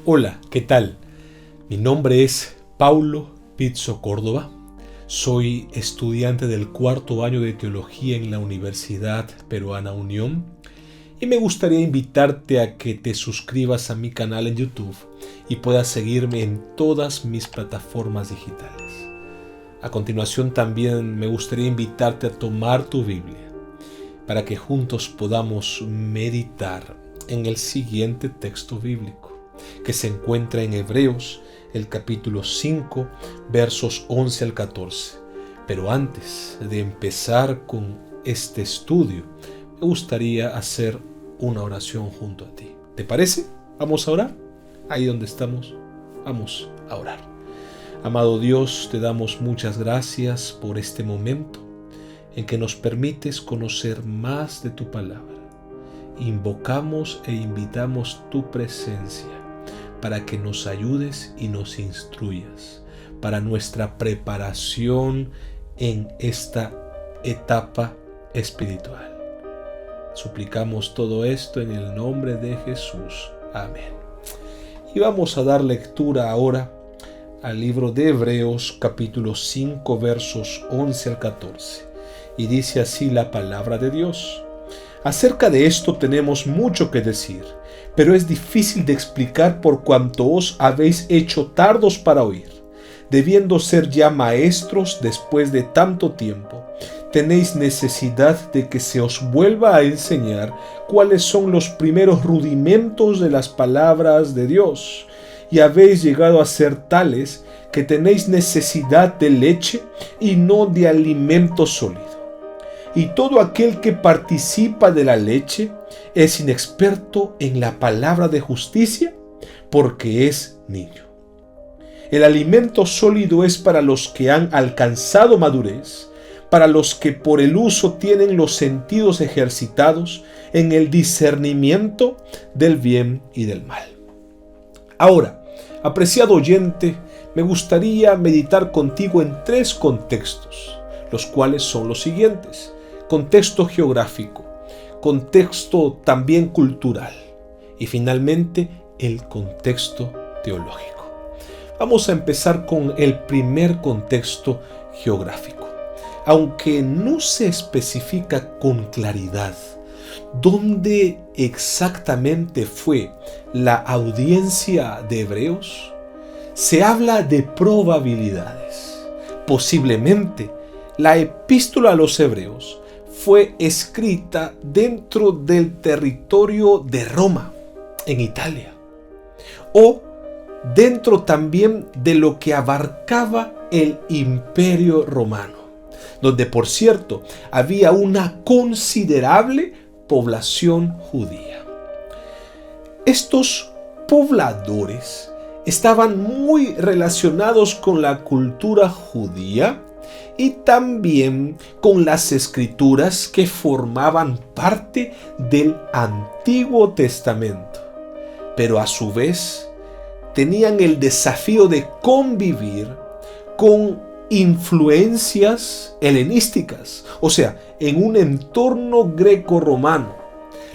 Hola, ¿qué tal? Mi nombre es Paulo Pizzo Córdoba. Soy estudiante del cuarto año de teología en la Universidad Peruana Unión y me gustaría invitarte a que te suscribas a mi canal en YouTube y puedas seguirme en todas mis plataformas digitales. A continuación también me gustaría invitarte a tomar tu Biblia para que juntos podamos meditar en el siguiente texto bíblico, que se encuentra en Hebreos, el capítulo 5, versos 11 al 14. Pero antes de empezar con este estudio, me gustaría hacer una oración junto a ti. ¿Te parece? ¿Vamos a orar? Ahí donde estamos, vamos a orar. Amado Dios, te damos muchas gracias por este momento en que nos permites conocer más de tu palabra. Invocamos e invitamos tu presencia para que nos ayudes y nos instruyas para nuestra preparación en esta etapa espiritual. Suplicamos todo esto en el nombre de Jesús. Amén. Y vamos a dar lectura ahora al libro de Hebreos, capítulo 5, versos 11 al 14. Y dice así la palabra de Dios. Acerca de esto tenemos mucho que decir, pero es difícil de explicar por cuanto os habéis hecho tardos para oír. Debiendo ser ya maestros después de tanto tiempo, tenéis necesidad de que se os vuelva a enseñar cuáles son los primeros rudimentos de las palabras de Dios, y habéis llegado a ser tales que tenéis necesidad de leche y no de alimento sólido. Y todo aquel que participa de la leche es inexperto en la palabra de justicia, porque es niño. El alimento sólido es para los que han alcanzado madurez, para los que por el uso tienen los sentidos ejercitados en el discernimiento del bien y del mal. Ahora, apreciado oyente, me gustaría meditar contigo en tres contextos, los cuales son los siguientes: contexto geográfico, contexto también cultural y finalmente el contexto teológico. Vamos a empezar con el primer contexto geográfico. Aunque no se especifica con claridad dónde exactamente fue la audiencia de Hebreos, se habla de probabilidades. Posiblemente la epístola a los Hebreos fue escrita dentro del territorio de Roma, en Italia, o dentro también de lo que abarcaba el Imperio Romano, donde, por cierto, había una considerable población judía. Estos pobladores estaban muy relacionados con la cultura judía y también con las escrituras que formaban parte del Antiguo Testamento, pero a su vez tenían el desafío de convivir con influencias helenísticas, o sea, en un entorno greco-romano,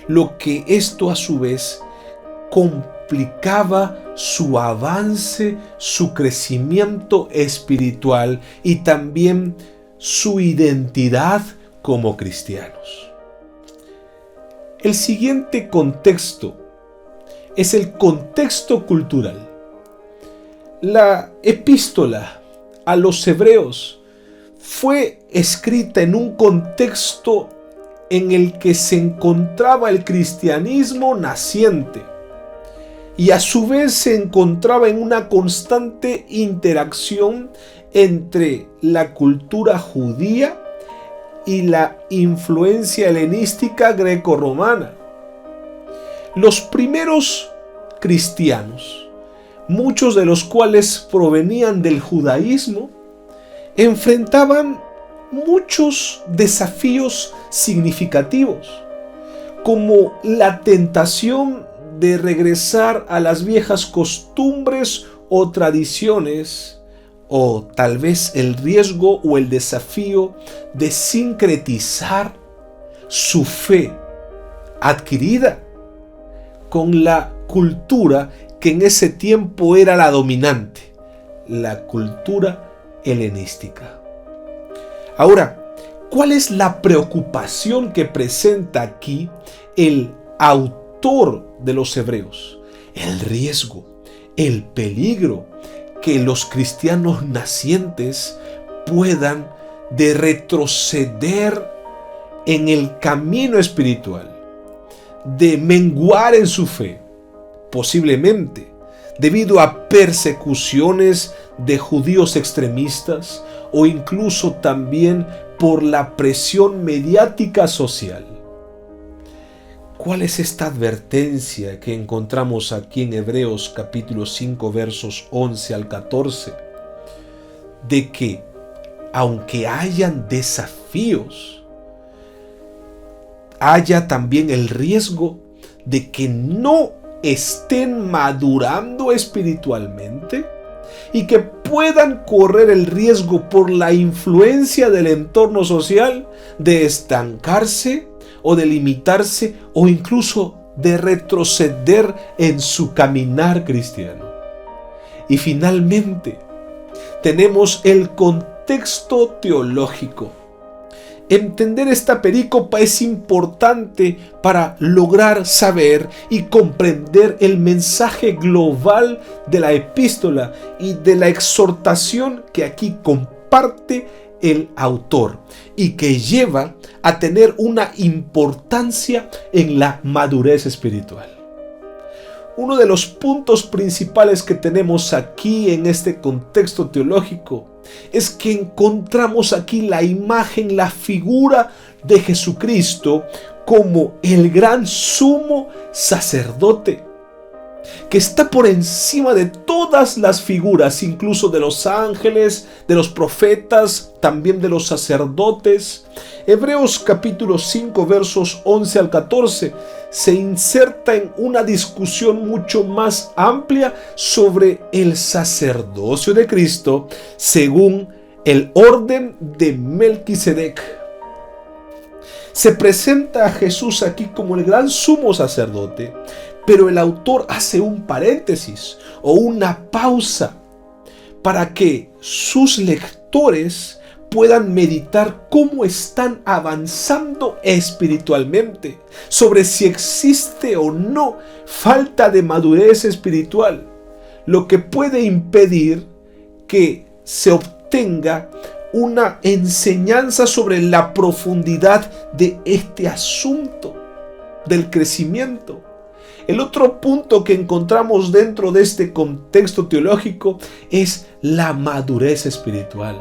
lo que esto a su vez complicaba su avance, su crecimiento espiritual y también su identidad como cristianos. El siguiente contexto es el contexto cultural. La epístola a los Hebreos fue escrita en un contexto en el que se encontraba el cristianismo naciente y a su vez se encontraba en una constante interacción entre la cultura judía y la influencia helenística greco-romana. Los primeros cristianos, muchos de los cuales provenían del judaísmo, enfrentaban muchos desafíos significativos, como la tentación de regresar a las viejas costumbres o tradiciones, o tal vez el riesgo o el desafío de sincretizar su fe adquirida con la cultura que en ese tiempo era la dominante, la cultura helenística. Ahora, ¿cuál es la preocupación que presenta aquí el autor de los Hebreos? El riesgo, el peligro que los cristianos nacientes puedan de retroceder en el camino espiritual, de menguar en su fe, posiblemente debido a persecuciones de judíos extremistas o incluso también por la presión mediática social. ¿Cuál es esta advertencia que encontramos aquí en Hebreos capítulo 5 versos 11 al 14? De que aunque hayan desafíos, haya también el riesgo de que no estén madurando espiritualmente y que puedan correr el riesgo por la influencia del entorno social de estancarse o de limitarse o incluso de retroceder en su caminar cristiano. Y finalmente tenemos el contexto teológico. Entender esta perícopa es importante para lograr saber y comprender el mensaje global de la epístola y de la exhortación que aquí comparte el autor y que lleva a tener una importancia en la madurez espiritual. Uno de los puntos principales que tenemos aquí en este contexto teológico es que encontramos aquí la imagen, la figura de Jesucristo como el gran sumo sacerdote, que está por encima de todas las figuras, incluso de los ángeles, de los profetas, también de los sacerdotes. Hebreos capítulo 5 versos 11 al 14 se inserta en una discusión mucho más amplia sobre el sacerdocio de Cristo según el orden de Melquisedec. Se presenta a Jesús aquí como el gran sumo sacerdote, pero el autor hace un paréntesis o una pausa para que sus lectores puedan meditar cómo están avanzando espiritualmente, sobre si existe o no falta de madurez espiritual, lo que puede impedir que se obtenga una enseñanza sobre la profundidad de este asunto del crecimiento. El otro punto que encontramos dentro de este contexto teológico es la madurez espiritual.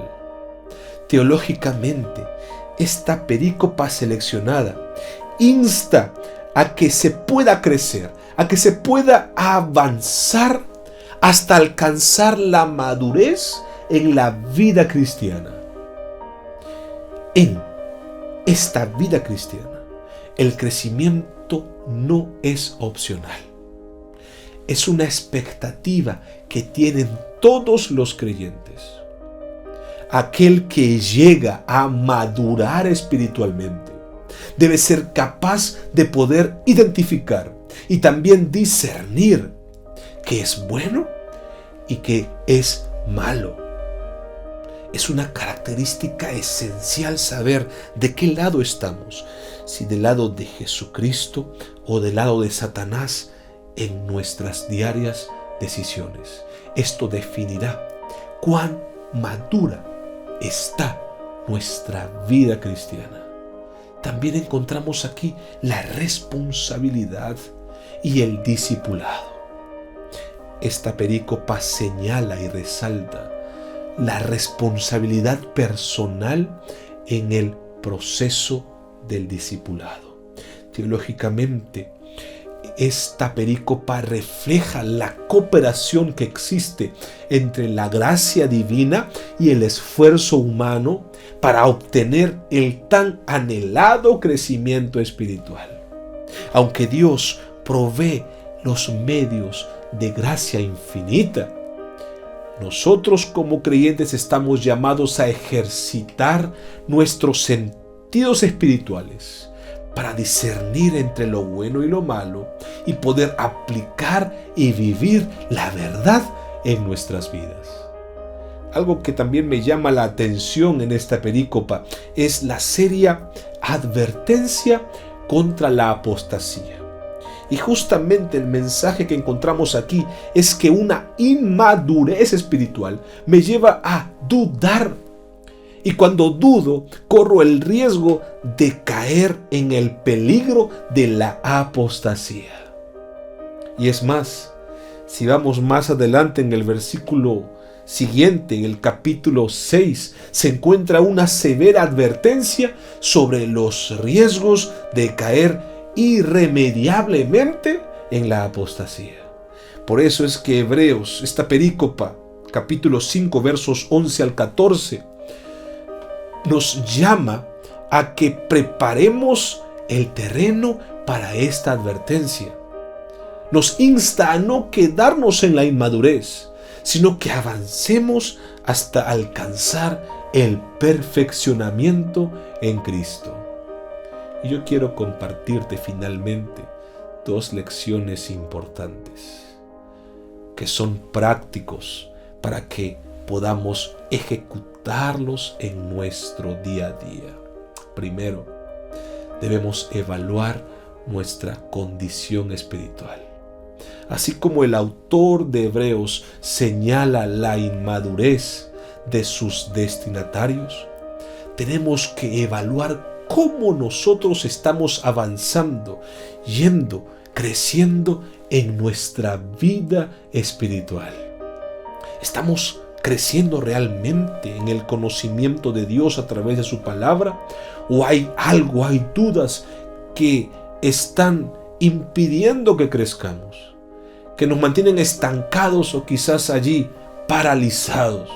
Teológicamente, esta perícopa seleccionada insta a que se pueda crecer, a que se pueda avanzar hasta alcanzar la madurez en la vida cristiana. En esta vida cristiana, el crecimiento no es opcional. Es una expectativa que tienen todos los creyentes. Aquel que llega a madurar espiritualmente debe ser capaz de poder identificar y también discernir qué es bueno y qué es malo. Es una característica esencial saber de qué lado estamos, si del lado de Jesucristo o del lado de Satanás en nuestras diarias decisiones. Esto definirá cuán madura está nuestra vida cristiana. También encontramos aquí la responsabilidad y el discipulado. Esta perícopa señala y resalta la responsabilidad personal en el proceso del discipulado. Teológicamente, esta perícopa refleja la cooperación que existe entre la gracia divina y el esfuerzo humano para obtener el tan anhelado crecimiento espiritual. Aunque Dios provee los medios de gracia infinita, nosotros como creyentes estamos llamados a ejercitar nuestros sentidos espirituales para discernir entre lo bueno y lo malo y poder aplicar y vivir la verdad en nuestras vidas. Algo que también me llama la atención en esta perícopa es la seria advertencia contra la apostasía. Y justamente el mensaje que encontramos aquí es que una inmadurez espiritual me lleva a dudar. Y cuando dudo, corro el riesgo de caer en el peligro de la apostasía. Y es más, si vamos más adelante en el versículo siguiente, en el capítulo 6, se encuentra una severa advertencia sobre los riesgos de caer irremediablemente en la apostasía. Por eso es que Hebreos, esta perícopa, capítulo 5, versos 11 al 14, nos llama a que preparemos el terreno para esta advertencia. Nos insta a no quedarnos en la inmadurez, sino que avancemos hasta alcanzar el perfeccionamiento en Cristo. Y yo quiero compartirte finalmente 2 lecciones importantes que son prácticos para que podamos ejecutarlos en nuestro día a día. Primero, debemos evaluar nuestra condición espiritual. Así como el autor de Hebreos señala la inmadurez de sus destinatarios, tenemos que evaluar cómo nosotros estamos avanzando, creciendo en nuestra vida espiritual. ¿Estamos creciendo realmente en el conocimiento de Dios a través de su palabra? ¿O hay dudas que están impidiendo que crezcamos, que nos mantienen estancados o quizás allí paralizados?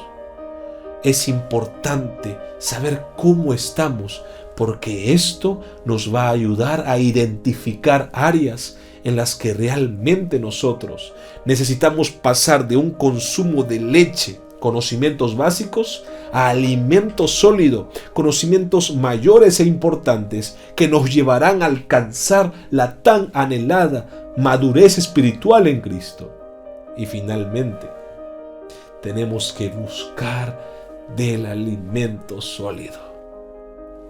Es importante saber cómo estamos, porque esto nos va a ayudar a identificar áreas en las que realmente nosotros necesitamos pasar de un consumo de leche, conocimientos básicos, a alimento sólido, conocimientos mayores e importantes que nos llevarán a alcanzar la tan anhelada madurez espiritual en Cristo. Y finalmente, tenemos que buscar del alimento sólido.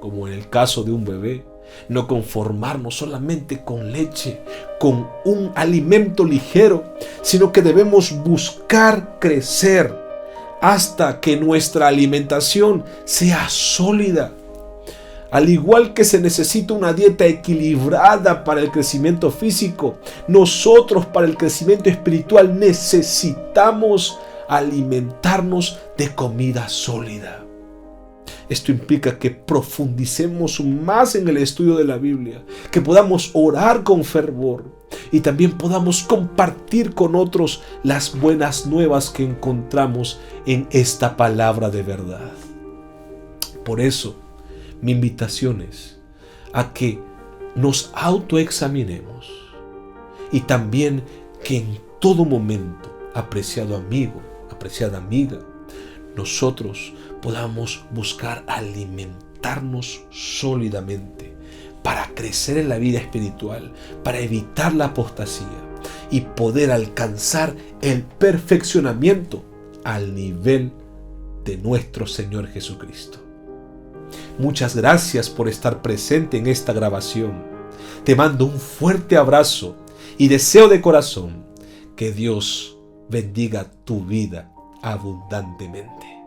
Como en el caso de un bebé, no conformarnos solamente con leche, con un alimento ligero, sino que debemos buscar crecer hasta que nuestra alimentación sea sólida. Al igual que se necesita una dieta equilibrada para el crecimiento físico, nosotros para el crecimiento espiritual necesitamos alimentarnos de comida sólida. Esto implica que profundicemos más en el estudio de la Biblia, que podamos orar con fervor y también podamos compartir con otros las buenas nuevas que encontramos en esta palabra de verdad. Por eso, mi invitación es a que nos autoexaminemos y también que en todo momento, apreciado amigo, apreciada amiga, nosotros podamos buscar alimentarnos sólidamente para crecer en la vida espiritual, para evitar la apostasía y poder alcanzar el perfeccionamiento al nivel de nuestro Señor Jesucristo. Muchas gracias por estar presente en esta grabación. Te mando un fuerte abrazo y deseo de corazón que Dios bendiga tu vida abundantemente.